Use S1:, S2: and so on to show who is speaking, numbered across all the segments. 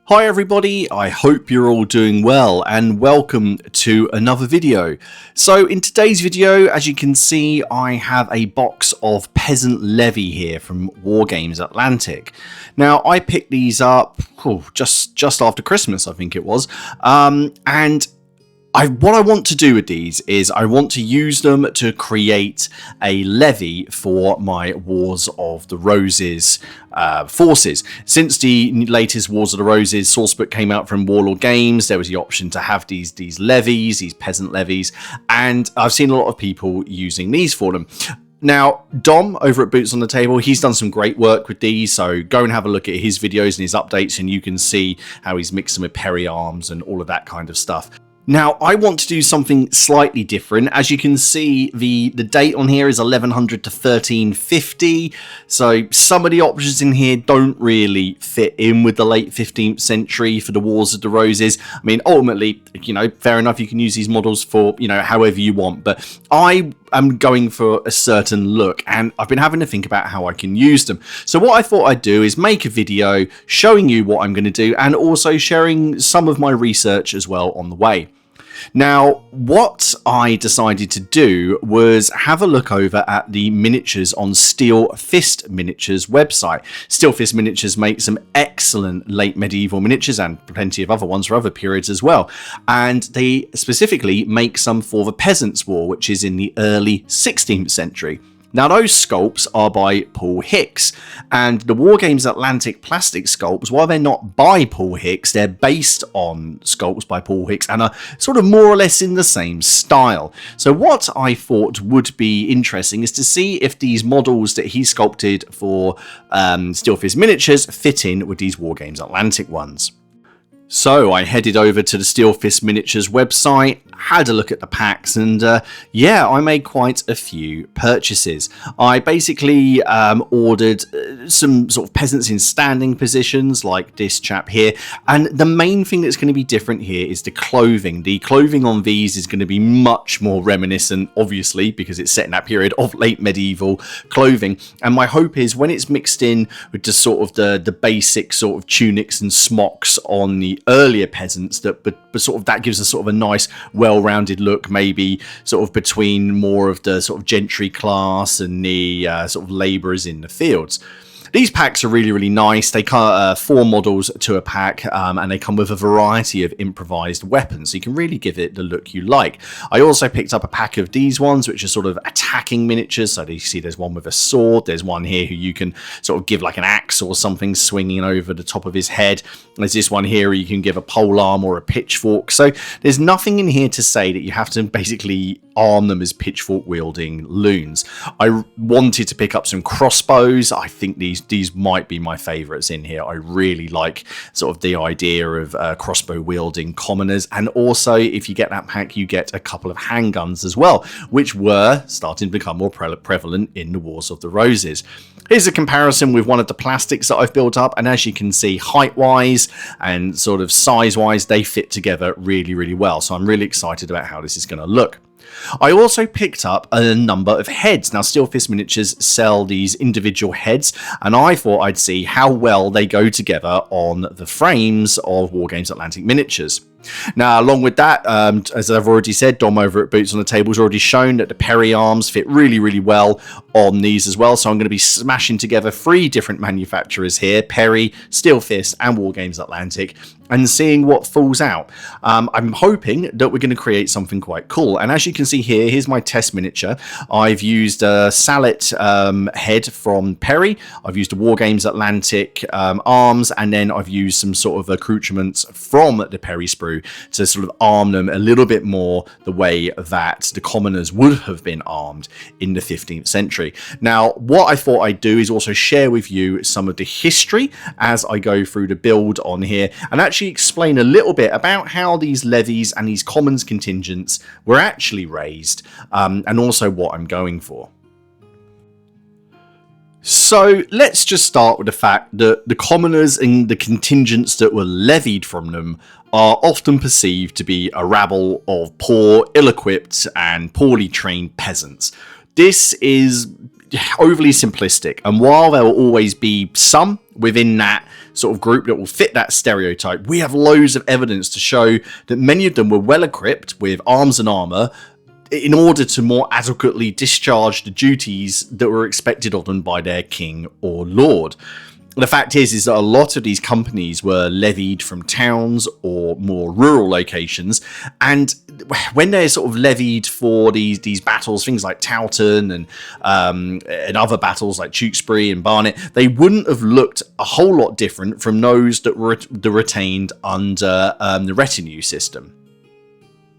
S1: Hi everybody, I hope you're all doing well and welcome to another video. So in today's video, as you can see, I have a box of Peasant Levy here from Wargames Atlantic. Now I picked these up just after Christmas, I think it was, and what I want to do with these is I want to use them to create a levy for my Wars of the Roses forces. Since the latest Wars of the Roses sourcebook came out from Warlord Games, there was the option to have these levies, these peasant levies, and I've seen a lot of people using these for them. Now, Dom over at Boots on the Table, he's done some great work with these, so go and have a look at his videos and his updates and you can see how he's mixed them with Perry arms and all of that kind of stuff. Now, I want to do something slightly different. As you can see, the date on here is 1100 to 1350. So some of the options in here don't really fit in with the late 15th century for the Wars of the Roses. I mean, ultimately, fair enough, you can use these models for, however you want. But I am going for a certain look, and I've been having to think about how I can use them. So what I thought I'd do is make a video showing you what I'm going to do and also sharing some of my research as well on the way. Now, what I decided to do was have a look over at the miniatures on Steel Fist Miniatures website. Steel Fist Miniatures makes some excellent late medieval miniatures and plenty of other ones for other periods as well. And they specifically make some for the Peasants' War, which is in the early 16th century. Now, those sculpts are by Paul Hicks, and the Wargames Atlantic plastic sculpts, while they're not by Paul Hicks, they're based on sculpts by Paul Hicks and are sort of more or less in the same style. So what I thought would be interesting is to see if these models that he sculpted for Steel Fist Miniatures fit in with these Wargames Atlantic ones. So I headed over to the Steel Fist Miniatures website, had a look at the packs, and yeah, I made quite a few purchases. I basically ordered some sort of peasants in standing positions like this chap here, and the main thing that's going to be different here is the clothing. The clothing on these is going to be much more reminiscent, obviously, because it's set in that period of late medieval clothing, and my hope is when it's mixed in with the sort of the basic sort of tunics and smocks on the earlier peasants, but sort of that gives us sort of a nice well-rounded look, maybe sort of between more of the sort of gentry class and the sort of labourers in the fields. These packs are really, really nice. They come 4 models to a pack, and they come with a variety of improvised weapons, so you can really give it the look you like. I also picked up a pack of these ones, which are sort of attacking miniatures. So you see there's one with a sword. There's one here who you can sort of give like an axe or something swinging over the top of his head. There's this one here where you can give a polearm or a pitchfork. So there's nothing in here to say that you have to basically arm them as pitchfork-wielding loons. I wanted to pick up some crossbows. I think these might be my favourites in here. I really like sort of the idea of crossbow-wielding commoners. And also, if you get that pack, you get a couple of handguns as well, which were starting to become more prevalent in the Wars of the Roses. Here's a comparison with one of the plastics that I've built up, and as you can see, height-wise and sort of size-wise, they fit together really, really well. So I'm really excited about how this is going to look. I also picked up a number of heads. Now, Steel Fist Miniatures sell these individual heads, and I thought I'd see how well they go together on the frames of Wargames Atlantic miniatures. Now, along with that, as I've already said, Dom over at Boots on the Table has already shown that the Perry arms fit really, really well on these as well. So I'm going to be smashing together 3 different manufacturers here, Perry, Steel Fist and Wargames Atlantic, and seeing what falls out. I'm hoping that we're going to create something quite cool. And as you can see here, here's my test miniature. I've used a Sallet head from Perry. I've used a Wargames Atlantic arms, and then I've used some sort of accoutrements from the Perry sprue to sort of arm them a little bit more the way that the commoners would have been armed in the 15th century. Now, what I thought I'd do is also share with you some of the history as I go through the build on here, and actually explain a little bit about how these levies and these commons contingents were actually raised, and also what I'm going for. So let's just start with the fact that the commoners and the contingents that were levied from them are often perceived to be a rabble of poor, ill-equipped and poorly trained peasants. This is overly simplistic, and while there will always be some within that sort of group that will fit that stereotype. We have loads of evidence to show that many of them were well equipped with arms and armor in order to more adequately discharge the duties that were expected of them by their king or lord. The fact is that a lot of these companies were levied from towns or more rural locations, and when they're sort of levied for these battles, things like Towton and other battles like Tewkesbury and Barnet, they wouldn't have looked a whole lot different from those that were retained under the retinue system.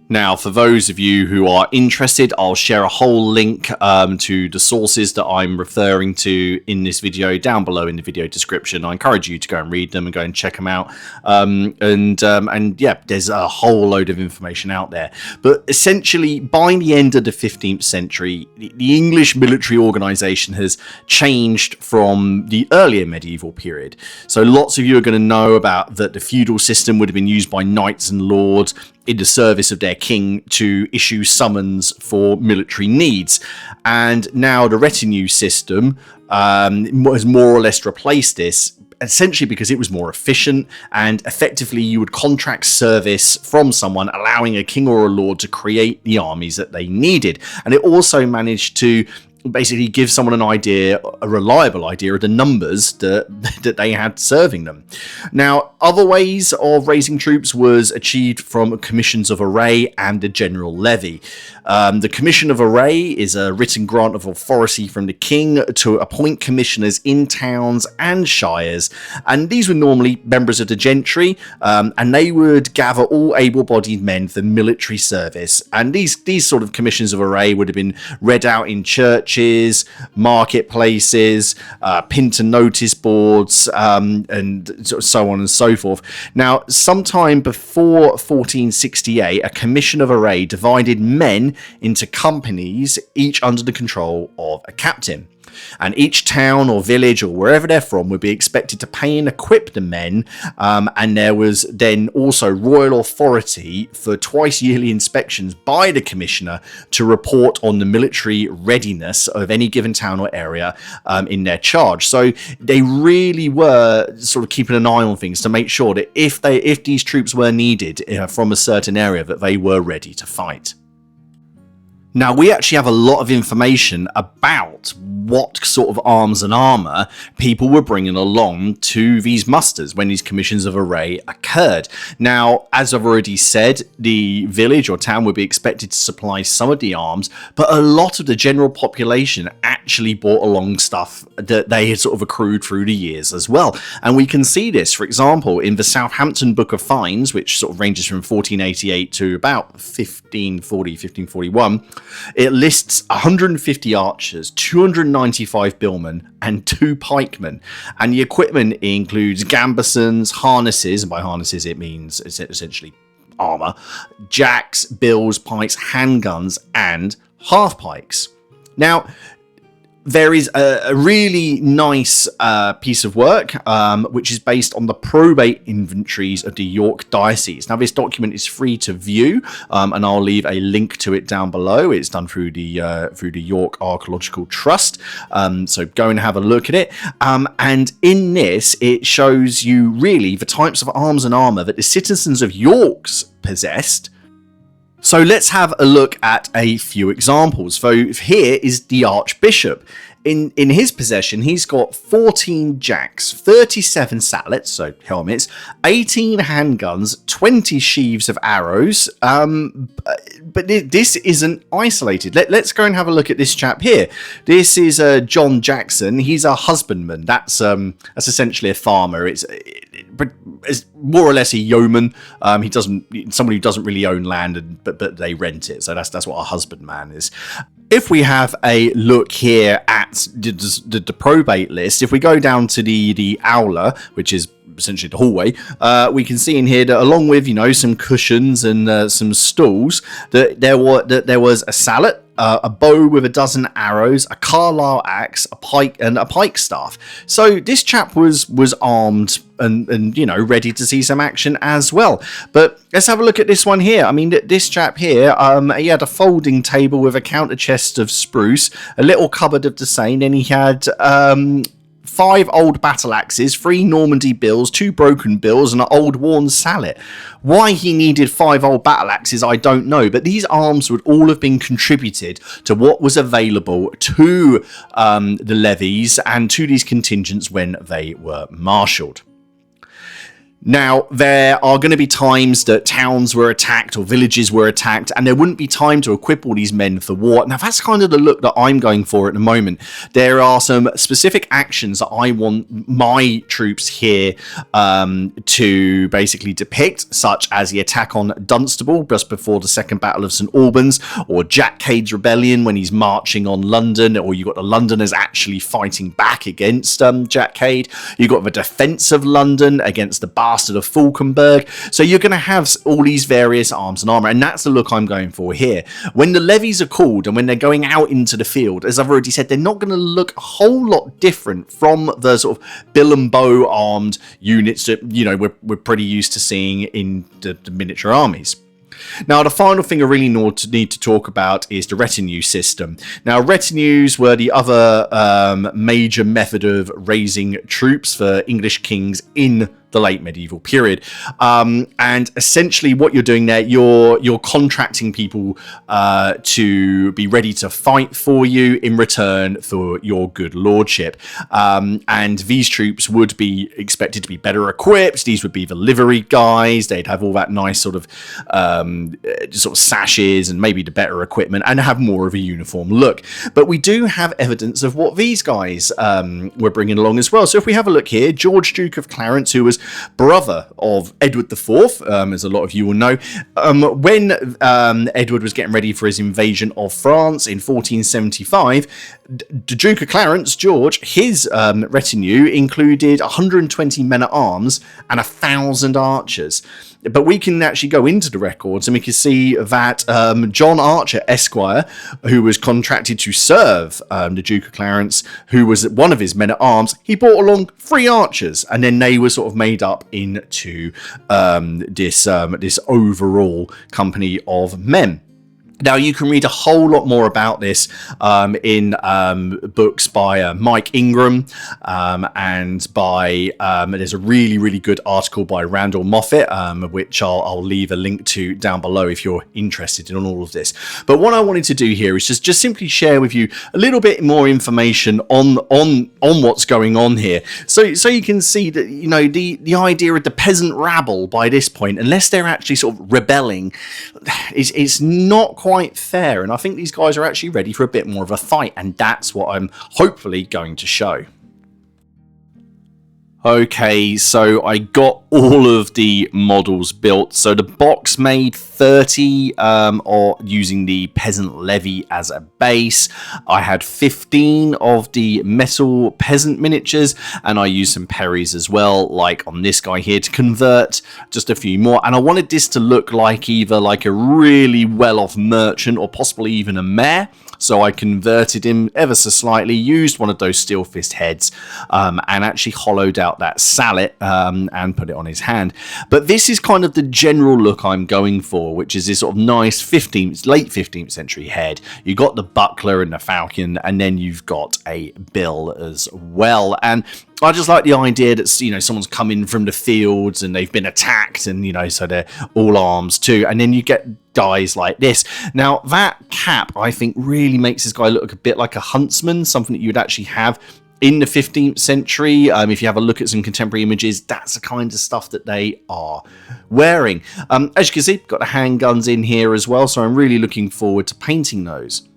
S1: Now, for those of you who are interested, I'll share a whole link to the sources that I'm referring to in this video down below in the video description. I encourage you to go and read them and go and check them out. And yeah, there's a whole load of information out there. But essentially, by the end of the 15th century, the English military organisation has changed from the earlier medieval period. So lots of you are going to know about that the feudal system would have been used by knights and lords in the service of their king to issue summons for military needs. And now the retinue system has more or less replaced this, essentially because it was more efficient, and effectively you would contract service from someone, allowing a king or a lord to create the armies that they needed. And it also managed to basically give someone an idea, a reliable idea of the numbers that they had serving them. Now, other ways of raising troops was achieved from commissions of array and the general levy. The commission of array is a written grant of authority from the king to appoint commissioners in towns and shires, and these were normally members of the gentry, and they would gather all able-bodied men for military service. And these sort of commissions of array would have been read out in churches, marketplaces, pinned to notice boards, and so on and so forth. Now, sometime before 1468, a commission of array divided men into companies, each under the control of a captain. And each town or village or wherever they're from would be expected to pay and equip the men, and there was then also royal authority for twice yearly inspections by the commissioner to report on the military readiness of any given town or area in their charge. So they really were sort of keeping an eye on things to make sure that if these troops were needed from a certain area, that they were ready to fight. Now, we actually have a lot of information about what sort of arms and armour people were bringing along to these musters when these commissions of array occurred. Now, as I've already said, the village or town would be expected to supply some of the arms, but a lot of the general population actually brought along stuff that they had sort of accrued through the years as well. And we can see this, for example, in the Southampton Book of Fines, which sort of ranges from 1488 to about 1540, 1541. It lists 150 archers, 295 billmen, and 2 pikemen. And the equipment includes gambesons, harnesses, and by harnesses it means essentially armour, jacks, bills, pikes, handguns, and half pikes. Now, there is a really nice piece of work which is based on the probate inventories of the York Diocese. Now, this document is free to view, and I'll leave a link to it down below. It's done through the York Archaeological Trust, so go and have a look at it. And in this, it shows you really the types of arms and armour that the citizens of Yorks possessed. So let's have a look at a few examples. So here is the Archbishop. In his possession, he's got 14 jacks, 37 salets, so helmets, 18 handguns, 20 sheaves of arrows. But this isn't isolated. Let's go and have a look at this chap here. This is John Jackson. He's a husbandman. That's essentially a farmer. It's more or less a yeoman. Somebody who doesn't really own land, but they rent it. So that's what a husbandman is. If we have a look here at the probate list, if we go down to the aula, which is essentially the hallway, we can see in here that along with some cushions and some stools, that there was a sallet, a bow with a dozen arrows, a Carlisle axe, a pike, and a pike staff. So this chap was armed and ready to see some action as well. But let's have a look at this one here. I mean, this chap here, he had a folding table with a counter chest of spruce, a little cupboard of the same, then he had 5 old battle axes, 3 Normandy bills, 2 broken bills, and an old worn sallet. Why he needed 5 old battle axes, I don't know, but these arms would all have been contributed to what was available to the levies and to these contingents when they were marshalled. Now, there are going to be times that towns were attacked or villages were attacked, and there wouldn't be time to equip all these men for war. Now, that's kind of the look that I'm going for at the moment. There are some specific actions that I want my troops here to basically depict, such as the attack on Dunstable just before the Second Battle of St Albans, or Jack Cade's rebellion when he's marching on London, or you've got the Londoners actually fighting back against Jack Cade. You've got the defence of London against the bastard of Falkenberg. So you're going to have all these various arms and armour, and that's the look I'm going for here. When the levies are called and when they're going out into the field, as I've already said, they're not going to look a whole lot different from the sort of bill and bow armed units that, you know, we're pretty used to seeing in the miniature armies. Now, the final thing I really need to talk about is the retinue system. Now, retinues were the other major method of raising troops for English kings in the late medieval period, and essentially what you're doing there, you're contracting people to be ready to fight for you in return for your good lordship, and these troops would be expected to be better equipped. These would be the livery guys. They'd have all that nice sort of sashes and maybe the better equipment and have more of a uniform look. But we do have evidence of what these guys were bringing along as well. So if we have a look here, George, Duke of Clarence, who was brother of Edward IV, as a lot of you will know, when Edward was getting ready for his invasion of France in 1475, the Duke of Clarence, George, his retinue included 120 men-at-arms and 1,000 archers. But we can actually go into the records and we can see that John Archer, Esquire, who was contracted to serve the Duke of Clarence, who was one of his men-at-arms, he brought along 3 archers, and then they were sort of made up into this overall company of men. Now, you can read a whole lot more about this in books by Mike Ingram, and by there's a really, really good article by Randall Moffat, which I'll leave a link to down below if you're interested in all of this. But what I wanted to do here is just simply share with you a little bit more information on what's going on here, so you can see that, you know, the idea of the peasant rabble by this point, unless they're actually sort of rebelling, it's not quite fair, and I think these guys are actually ready for a bit more of a fight, and that's what I'm hopefully going to show. Okay, so I got all of the models built. So the box made 30 or using the peasant levy as a base. I had 15 of the metal peasant miniatures, and I used some Perrys as well, like on this guy here, to convert just a few more. And I wanted this to look like either like a really well-off merchant or possibly even a mayor. So I converted him ever so slightly, used one of those steel fist heads, and actually hollowed out that sallet and put it on his hand. But this is kind of the general look I'm going for, which is this sort of nice late 15th century head. You got the buckler and the falcon, and then you've got a bill as well. And I just like the idea that, you know, someone's come in from the fields and they've been attacked, and, you know, so they're all arms too. And then you get guys like this. Now, that cap, I think, really makes this guy look a bit like a huntsman, something that you would actually have in the 15th century. If you have a look at some contemporary images, that's the kind of stuff that they are wearing. As you can see, got the handguns in here as well, so I'm really looking forward to painting those.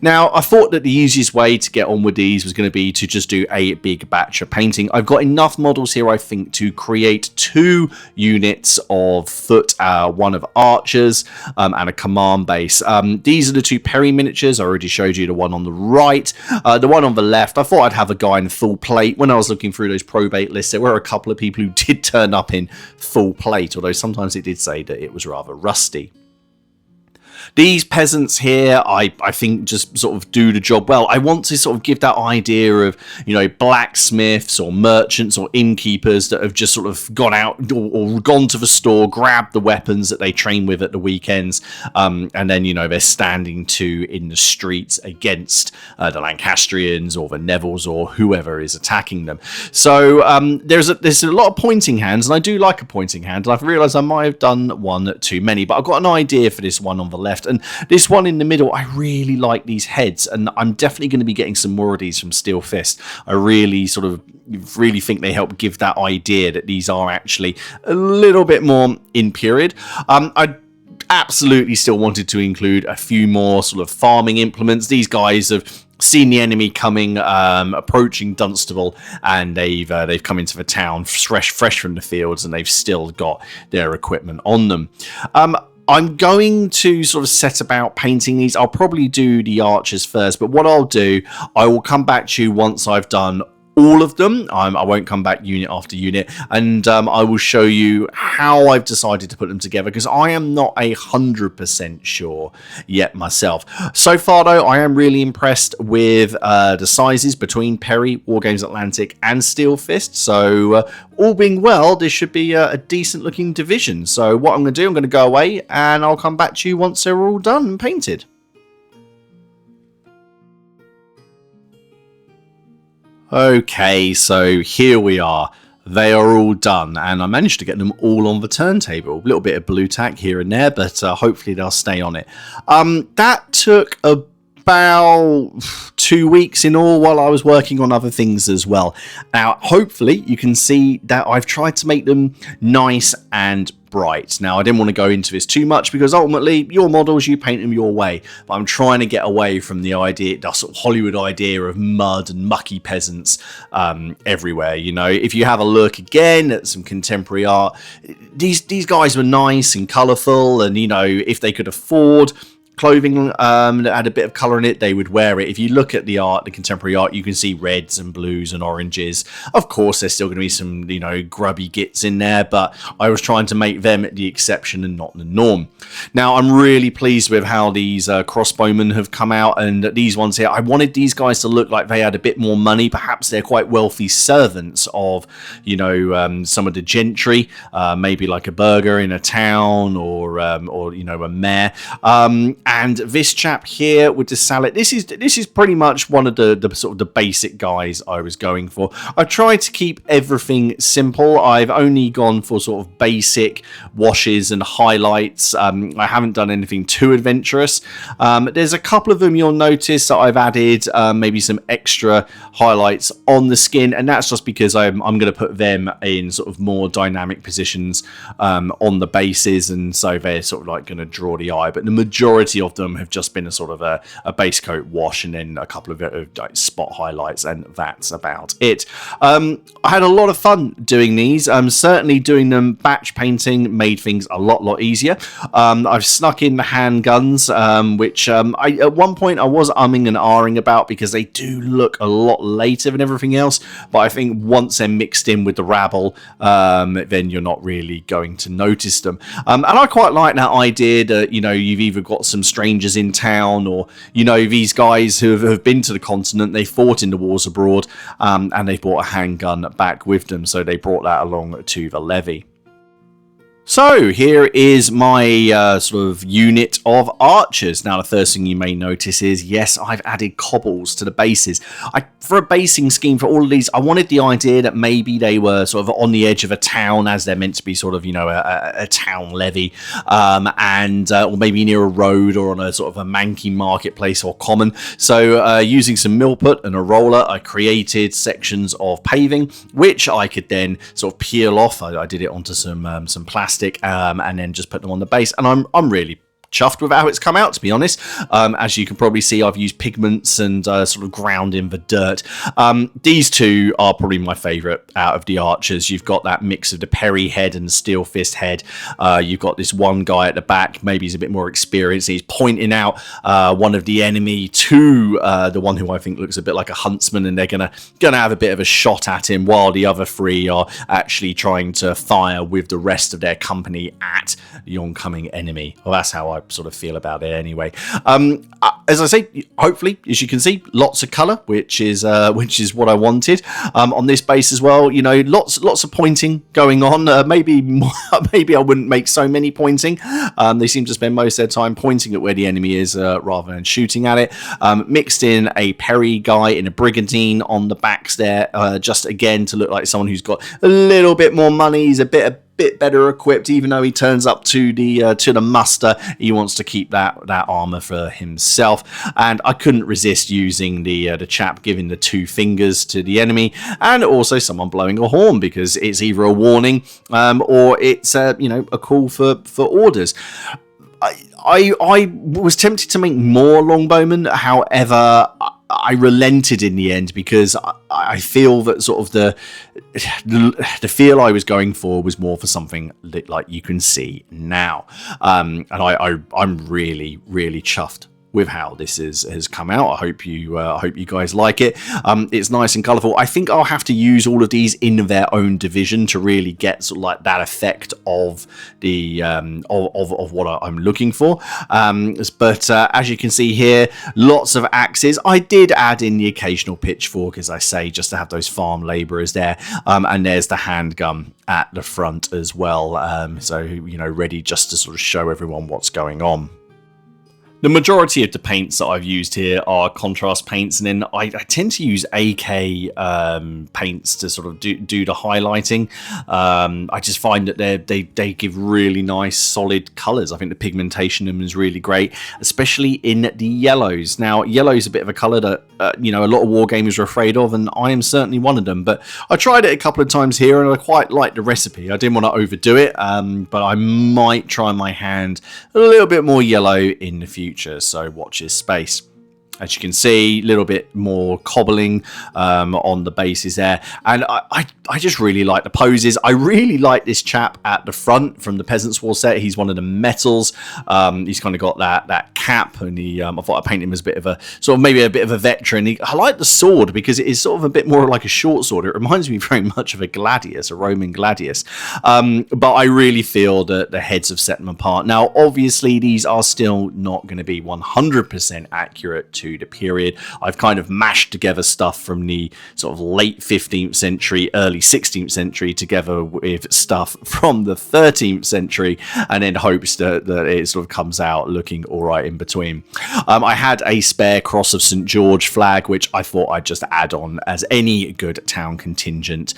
S1: Now, I thought that the easiest way to get on with these was going to be to just do a big batch of painting. I've got enough models here, I think, to create 2 units of foot, one of archers, and a command base. These are the 2 Perry miniatures. I already showed you the one on the right. The one on the left, I thought I'd have a guy in full plate. When I was looking through those probate lists, there were a couple of people who did turn up in full plate, although sometimes it did say that it was rather rusty. These peasants here, I think just sort of do the job well. I want to sort of give that idea of, you know, blacksmiths or merchants or innkeepers that have just sort of gone out or gone to the store, grabbed the weapons that they train with at the weekends, and then, you know, they're standing to in the streets against the Lancastrians or the Nevilles or whoever is attacking them. So there's a lot of pointing hands, and I do like a pointing hand, and I've realised I might have done one too many, but I've got an idea for this one on the left, and this one in the middle. I really like these heads, and I'm definitely going to be getting some more of these from Steel Fist. I really think they help give that idea that these are actually a little bit more in period. I absolutely still wanted to include a few more sort of farming implements. These guys have seen the enemy coming, approaching Dunstable, and they've come into the town fresh from the fields, and they've still got their equipment on them. I'm going to sort of set about painting these. I'll probably do the archers first, but what I'll do, I will come back to you once I've done all of them. I won't come back unit after unit, and I will show you how I've decided to put them together, because I am not 100% sure yet myself. So far though, I am really impressed with the sizes between Perry, Wargames Atlantic and Steel Fist. So all being well, this should be a decent looking division. So what I'm going to do, I'm going to go away and I'll come back to you once they're all done and painted. Okay, so here we are. They are all done, and I managed to get them all on the turntable. A little bit of blue tack here and there, but hopefully they'll stay on it. That took about 2 weeks in all, while I was working on other things as well. Now, hopefully you can see that I've tried to make them nice and bright. Now, I didn't want to go into this too much, because ultimately your models, you paint them your way, but I'm trying to get away from the idea, the sort of Hollywood idea of mud and mucky peasants everywhere. You know, if you have a look again at some contemporary art, these guys were nice and colourful, and, you know, if they could afford clothing that had a bit of colour in it, they would wear it. If you look at the art, the contemporary art, you can see reds and blues and oranges. Of course, there's still going to be some, you know, grubby gits in there, but I was trying to make them the exception and not the norm. Now, I'm really pleased with how these crossbowmen have come out, and these ones here, I wanted these guys to look like they had a bit more money. Perhaps they're quite wealthy servants of, you know, some of the gentry, maybe like a burgher in a town, or you know, a mayor. And this chap here with the salad, this is pretty much one of the sort of the basic guys I was going for. I've tried to keep everything simple. I've only gone for sort of basic washes and highlights. I haven't done anything too adventurous. There's a couple of them you'll notice that I've added maybe some extra highlights on the skin, and that's just because I'm going to put them in sort of more dynamic positions on the bases, and so they're sort of like going to draw the eye. But the majority of them have just been a sort of a base coat wash, and then a couple of like spot highlights, and that's about it. I had a lot of fun doing these. Certainly doing them batch painting made things a lot easier. I've snuck in the handguns, which at one point I was umming and ahhing about, because they do look a lot later than everything else, but I think once they're mixed in with the rabble, then you're not really going to notice them. And I quite like that idea that, you know, you've either got some strangers in town, or, you know, these guys who have been to the continent, they fought in the wars abroad, and they brought a handgun back with them, so they brought that along to the levy. So here is my sort of unit of archers. Now, the first thing you may notice is, yes, I've added cobbles to the bases. For a basing scheme for all of these, I wanted the idea that maybe they were sort of on the edge of a town, as they're meant to be sort of, you know, a town levy, or maybe near a road, or on a sort of a manky marketplace or common. So using some millput and a roller, I created sections of paving, which I could then sort of peel off. I did it onto some plastic, and then just put them on the base, and I'm really chuffed with how it's come out, to be honest. As you can probably see, I've used pigments and sort of ground in the dirt. These two are probably my favourite out of the archers. You've got that mix of the Perry head and the Steel Fist head. You've got this one guy at the back, maybe he's a bit more experienced. He's pointing out one of the enemy to the one who I think looks a bit like a huntsman, and they're gonna have a bit of a shot at him, while the other three are actually trying to fire with the rest of their company at the oncoming enemy. Well, that's how I sort of feel about it anyway. As I say, hopefully, as you can see, lots of colour, which is what I wanted on this base as well. You know, lots of pointing going on. Maybe I wouldn't make so many pointing. They seem to spend most of their time pointing at where the enemy is rather than shooting at it. Mixed in a Perry guy in a brigandine on the backs there, just again to look like someone who's got a little bit more money. He's a bit better equipped, even though he turns up to the muster. He wants to keep that armor for himself, and I couldn't resist using the chap giving the 2 fingers to the enemy, and also someone blowing a horn, because it's either a warning or it's a call for orders. I was tempted to make more longbowmen, however I relented in the end, because I feel that sort of the feel I was going for was more for something like you can see now, and I'm really chuffed with how this has come out. I hope you guys like it. It's nice and colourful. I think I'll have to use all of these in their own division to really get sort of like that effect of the of what I'm looking for. But as you can see here, lots of axes. I did add in the occasional pitchfork, as I say, just to have those farm labourers there. And there's the handgun at the front as well. So ready just to sort of show everyone what's going on. The majority of the paints that I've used here are contrast paints, and then I tend to use AK paints to sort of do the highlighting. I just find that they give really nice solid colours. I think the pigmentation in them is really great, especially in the yellows. Now, yellow is a bit of a colour that a lot of wargamers are afraid of, and I am certainly one of them. But I tried it a couple of times here, and I quite liked the recipe. I didn't want to overdo it, but I might try my hand a little bit more yellow in the future. So watch this space. As you can see, a little bit more cobbling on the bases there. And I just really like the poses. I really like this chap at the front from the Peasants' War set. He's one of the metals. He's kind of got that cap, and I thought I painted him as a bit of a, sort of maybe a bit of a veteran. I like the sword because it is sort of a bit more like a short sword. It reminds me very much of a gladius, a Roman gladius. But I really feel that the heads have set them apart. Now, obviously, these are still not going to be 100% accurate to the period. I've kind of mashed together stuff from the sort of late 15th century, early 16th century together with stuff from the 13th century, and then hopes that it sort of comes out looking all right in between. I had a spare Cross of St. George flag, which I thought I'd just add on, as any good town contingent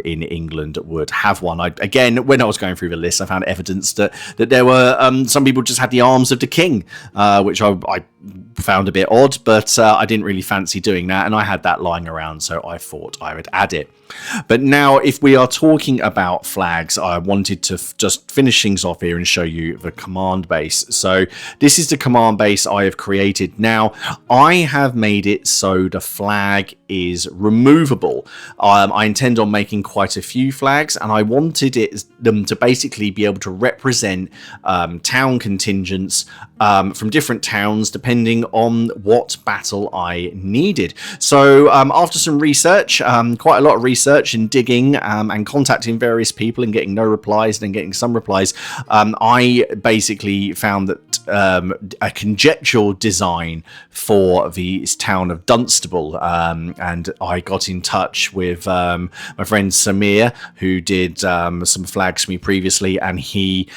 S1: in England would have one. Again, when I was going through the list, I found evidence that there were some people just had the arms of the king, which I found a bit odd, but I didn't really fancy doing that, and I had that lying around, so I thought I would add it. But now, if we are talking about flags, I wanted to just finish things off here and show you the command base. So this is the command base I have created. Now, I have made it so the flag is removable. I intend on making quite a few flags, and I wanted them to basically be able to represent town contingents from different towns depending on what battle I needed. So after some research, quite a lot of research and digging and contacting various people and getting no replies and then getting some replies, I basically found that a conjectural design for the town of Dunstable, and I got in touch with my friend Samir, who did some flags for me previously, and he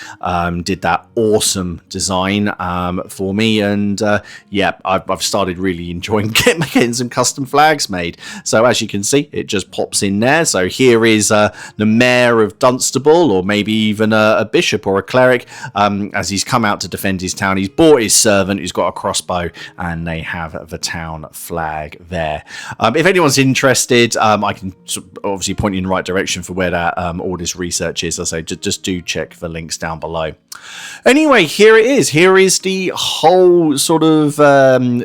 S1: did that awesome design for me, and yeah, I've started really enjoying getting some custom flags made. So as you can see, it just pops in there. So here is the mayor of Dunstable, or maybe even a bishop or a cleric, as he's come out to defend his town. He's bought his servant who's got a crossbow, and they have the town flag there. If anyone's interested, I can obviously point you in the right direction for where that all this research is. I say just do check the links down below. Anyway, here it is. Here is the whole sort of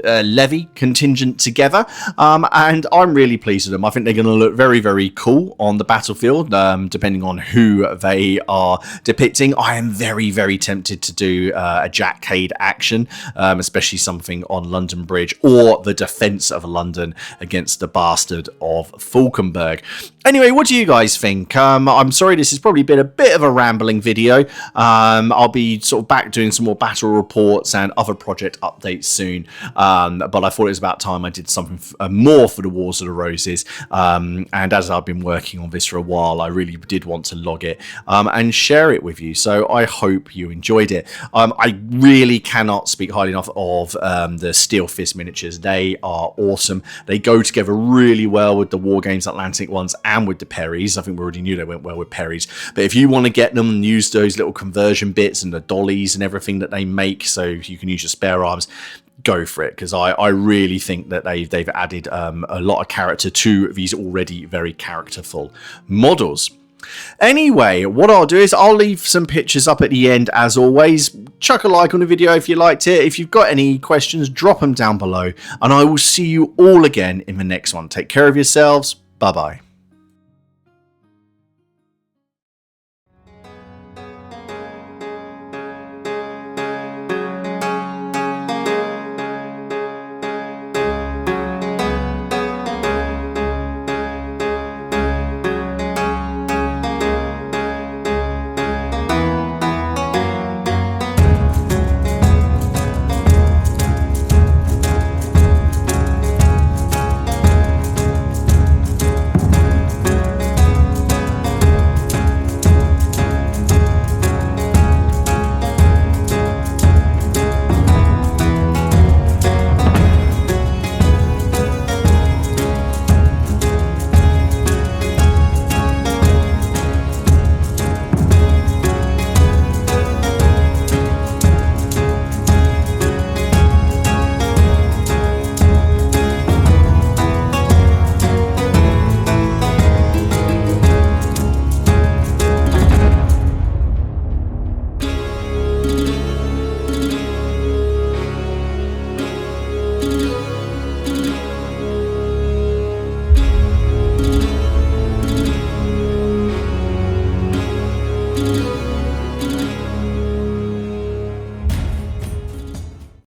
S1: levy contingent together, and I'm really pleased with them. I think they're going to look very, very cool on the battlefield, depending on who they are depicting. I am very, very tempted to do a Jackcade action, especially something on London Bridge or the defence of London against the bastard of Falkenberg. Anyway, what do you guys think? I'm sorry this has probably been a bit of a rambling video. I'll be sort of back doing some more battle reports and other project updates soon, but I thought it was about time I did something more for the Wars of the Roses, and as I've been working on this for a while, I really did want to log it and share it with you, so I hope you enjoyed it. I really cannot speak highly enough of the Steel Fist miniatures. They are awesome. They go together really well with the War Games Atlantic ones and with the Perrys. I think we already knew they went well with Perrys, but if you want to get them and use those little conversion bits and the dollies and everything that they make so you can use your spare arms, go for it, because I really think that they've added a lot of character to these already very characterful models. Anyway, what I'll do is I'll leave some pictures up at the end as always. Chuck a like on the video if you liked it. If you've got any questions, drop them down below, and I will see you all again in the next one. Take care of yourselves. Bye bye.